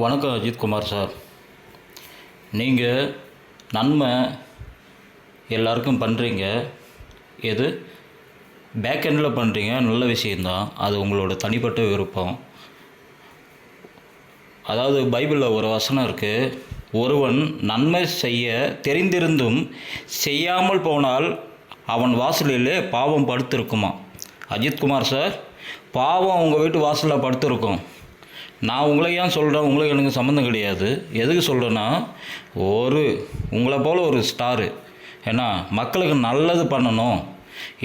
வணக்கம் அஜித்குமார் சார். நீங்கள் நன்மை எல்லாருக்கும் பண்ணுறீங்க. எது பேக் எண்டில் பண்ணுறீங்க, நல்ல விஷயந்தான். அது உங்களோட தனிப்பட்ட விருப்பம். அதாவது பைபிளில் ஒரு வசனம் இருக்குது, ஒருவன் நன்மை செய்ய தெரிந்திருந்தும் செய்யாமல் போனால் அவன் வாசலிலே பாவம் படுத்திருக்குமா. அஜித்குமார் சார், பாவம் உங்கள் வீட்டு வாசலில் படுத்திருக்கும். நான் உங்களை ஏன் சொல்கிறேன், உங்களுக்கு எனக்கு சம்மந்தம் கிடையாது. எதுக்கு சொல்கிறேன்னா, உங்களை போல் ஒரு ஸ்டாரு, ஏன்னா மக்களுக்கு நல்லது பண்ணணும்,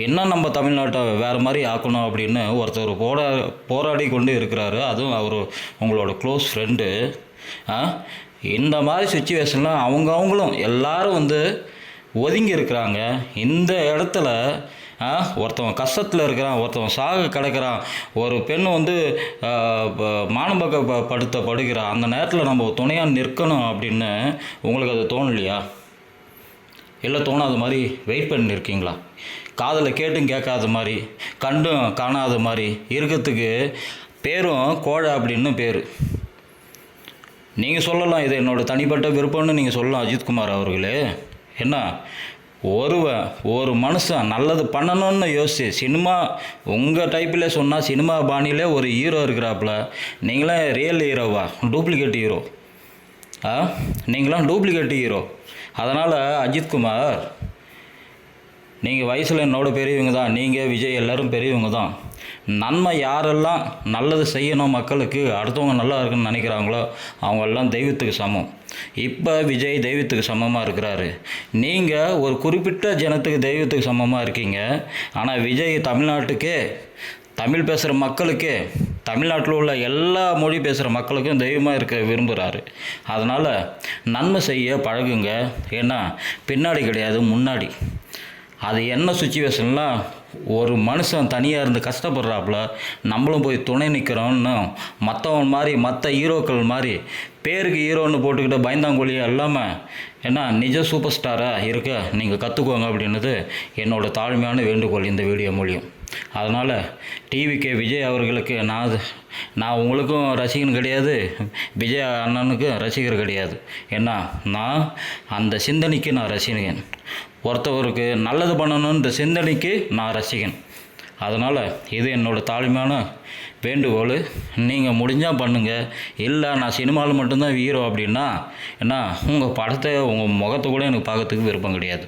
என்ன நம்ம தமிழ்நாட்டை வேறு மாதிரி ஆக்கணும் அப்படின்னு ஒருத்தர் போராடி கொண்டு இருக்கிறாரு. அதுவும் அவர் உங்களோட க்ளோஸ் ஃப்ரெண்டு. இந்த மாதிரி சுச்சுவேஷனில் அவங்களும் எல்லாரும் ஒதுங்கி இருக்கிறாங்க. இந்த இடத்துல ஒருத்தவன் கஷ்டத்தில் இருக்கிறான், ஒருத்தவன் சாக கிடக்கிறான், ஒரு பெண் படுகிறான். அந்த நேரத்தில் நம்ம துணையாக நிற்கணும் அப்படின்னு உங்களுக்கு அது தோணலையா? இல்லை தோணாத மாதிரி வெயிட் பண்ணி இருக்கீங்களா? காதில் கேட்டும் கேட்காத மாதிரி, கண்டும் காணாத மாதிரி இருக்கிறதுக்கு பேரும் கோழை அப்படின்னு பேர். நீங்கள் சொல்லலாம், இது என்னோடய தனிப்பட்ட விருப்பம்னு நீங்கள் சொல்லலாம் அஜித்குமார் அவர்களே. என்ன, ஒரு மனுஷன் நல்லது பண்ணணும்னு யோசிச்சு சினிமா உங்கள் டைப்பில் சொன்னால் சினிமா பாணியிலே ஒரு ஹீரோ இருக்கிறாப்புல. நீங்களாம் ரியல் ஹீரோவா? Duplicate hero. நீங்களாம் டூப்ளிகேட் ஹீரோ. அதனால் அஜித்குமார், நீங்கள் வயசில் என்னோட பெரியவங்க தான். நீங்கள் விஜய் எல்லோரும் பெரியவங்க தான். நன்மை யாரெல்லாம் நல்லது செய்யணும், மக்களுக்கு அடுத்தவங்க நல்லா இருக்குன்னு நினைக்கிறாங்களோ அவங்கெல்லாம் தெய்வத்துக்கு சமம். இப்போ விஜய் தெய்வத்துக்கு சமமாக இருக்கிறாரு. நீங்கள் ஒரு குறிப்பிட்ட ஜனத்துக்கு தெய்வத்துக்கு சமமாக இருக்கீங்க. ஆனால் விஜய் தமிழ்நாட்டுக்கே, தமிழ் பேசுகிற மக்களுக்கே, தமிழ்நாட்டில் உள்ள எல்லா மொழி பேசுகிற மக்களுக்கும் தெய்வமாக இருக்க விரும்புகிறாரு. அதனால் நன்மை செய்ய பழகுங்க. ஏன்னா பின்னாடி கிடையாது, முன்னாடி. அது என்ன சுச்சுவேஷன்லாம் ஒரு மனுஷன் தனியாக இருந்து கஷ்டப்படுறாப்புல, நம்மளும் போய் துணை நிற்கிறோன்னு மற்றவன் மாதிரி, மற்ற ஹீரோக்கள் மாதிரி பேருக்கு ஹீரோன்னு போட்டுக்கிட்ட பயந்தாங்கொழியாக இல்லாமல் ஏன்னா நிஜ சூப்பர் ஸ்டாராக இருக்க நீங்கள் கற்றுக்கோங்க அப்படின்றது என்னோடய தாழ்மையான வேண்டுகோள் இந்த வீடியோ மூலியம். அதனால் டிவிகே விஜய் அவர்களுக்கு நான் உங்களுக்கும் ரசிகன் கிடையாது, விஜய் அண்ணனுக்கும் ரசிகர் கிடையாது. ஏன்னா நான் அந்த சிந்தனைக்கு நான் ரசிகன். ஒருத்தவருக்கு நல்லது பண்ணணுன்ற சிந்தனைக்கு நான் ரசிகன். அதனால் இது என்னோடய தாழ்மையான வேண்டுகோள். நீங்கள் முடிஞ்சால் பண்ணுங்கள். இல்லை நான் சினிமாவில் மட்டும்தான் ஹீரோ அப்படின்னா, ஏன்னா உங்கள் படத்தை, உங்கள் முகத்தை கூட எனக்கு பார்க்கறதுக்கு விருப்பம் கிடையாது.